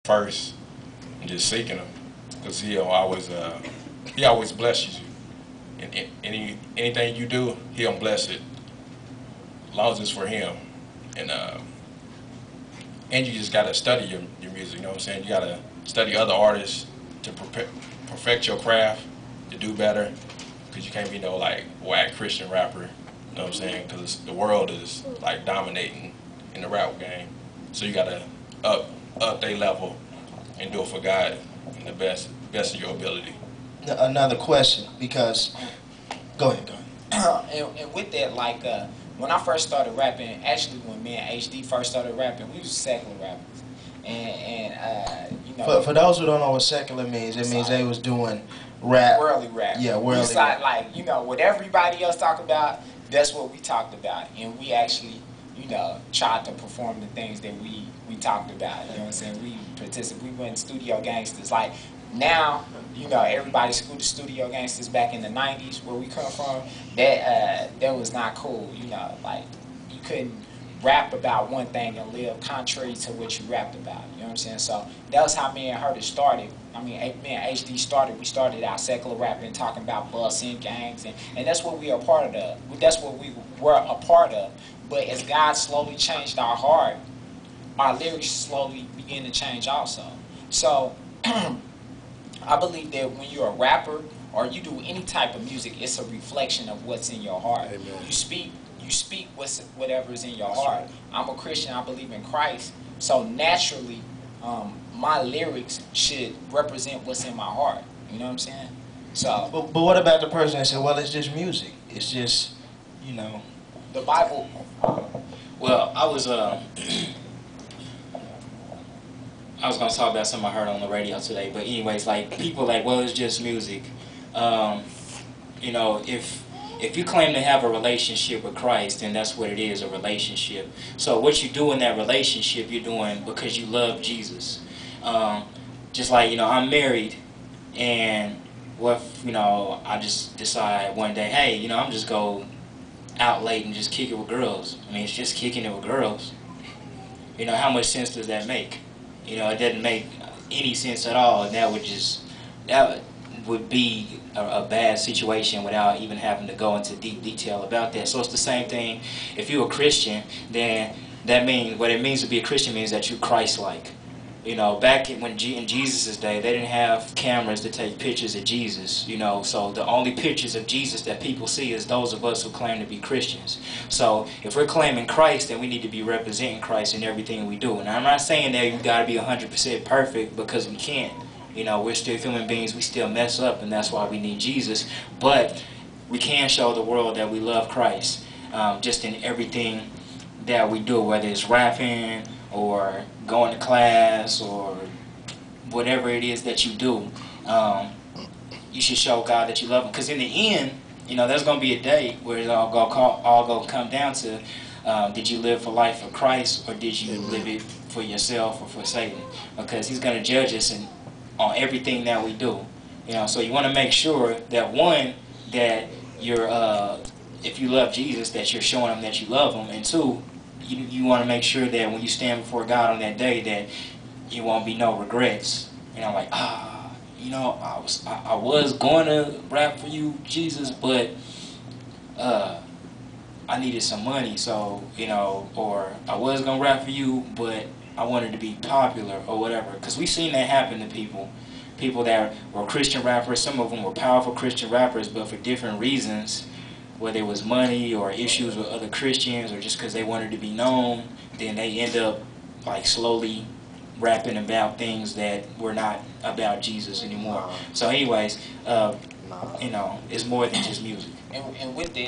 first and just seeking Him, because He always blesses you. And anything you do, He'll bless it, as long as it's for Him. And you just gotta study your music. You know what I'm saying? You gotta study other artists to perfect your craft, to do better, because you can't be no like whack Christian rapper. You know what I'm saying? Because the world is like dominating in the rap game. So you gotta up their level and do it for God in the best of your ability. Another question, because go ahead. And with that, like when I first started rapping, actually when me and HD first started rapping, we was secular rappers. And you know, For those who don't know what secular means, it means they was doing rap. Worldly rap. Yeah, worldly rap. Like, you know, what everybody else talk about, that's what we talked about. And we actually, you know, tried to perform the things that we talked about. You know what I'm saying? We participated. We went studio gangsters. Like, now, you know, everybody schooled the studio gangsters back in the 90s where we come from. That was not cool. You know, like, you couldn't rap about one thing and live contrary to what you rapped about. You know what I'm saying? So that was how me and Hurter started. I mean, me and HD started. We started out secular rapping, talking about busing, gangs, and that's what we are a part of. That's what we were a part of. But as God slowly changed our heart, our lyrics slowly began to change also. So I believe that when you're a rapper or you do any type of music, it's a reflection of what's in your heart. Amen. You speak whatever's in your heart. I'm a Christian. I believe in Christ. So naturally, my lyrics should represent what's in my heart. You know what I'm saying? So. But what about the person that said, well, it's just music. It's just, you know. The Bible. Well, I was gonna talk about something I heard on the radio today, but anyways, like people like, well, it's just music. You know, if you claim to have a relationship with Christ, then that's what it is, a relationship. So what you do in that relationship, you're doing because you love Jesus. Just like, you know, I'm married, and what if, you know, I just decide one day, hey, you know, I'm just go out late and just kick it with girls. I mean, it's just kicking it with girls. You know, how much sense does that make? You know, it doesn't make any sense at all, and that would be a bad situation without even having to go into deep detail about that. So it's the same thing. If you're a Christian, then that means, what it means to be a Christian means that you're Christ-like. You know, back in Jesus' day, they didn't have cameras to take pictures of Jesus, you know, so the only pictures of Jesus that people see is those of us who claim to be Christians. So if we're claiming Christ, then we need to be representing Christ in everything we do. And I'm not saying that you got to be 100% perfect, because we can't. You know, we're still human beings, we still mess up, and that's why we need Jesus. But we can show the world that we love Christ, just in everything that we do, whether it's rapping or going to class or whatever it is that you do. You should show God that you love Him, because in the end, you know, there's going to be a day where it's all going to come down to, did you live for life for Christ, or did you live it for yourself or for Satan? Because He's going to judge us on everything that we do. You know, so you want to make sure that, one, that you're, if you love Jesus, that you're showing Him that you love Him, and two, you want to make sure that when you stand before God on that day, that you won't be no regrets. You know, like, you know, I was going to rap for you, Jesus, but I needed some money, so, you know, or I was going to rap for you, but I wanted to be popular or whatever. Because we've seen that happen to people that were Christian rappers. Some of them were powerful Christian rappers, but for different reasons, whether it was money or issues with other Christians or just because they wanted to be known, then they end up like slowly rapping about things that were not about Jesus anymore. So anyways, you know, it's more than just music. And with that,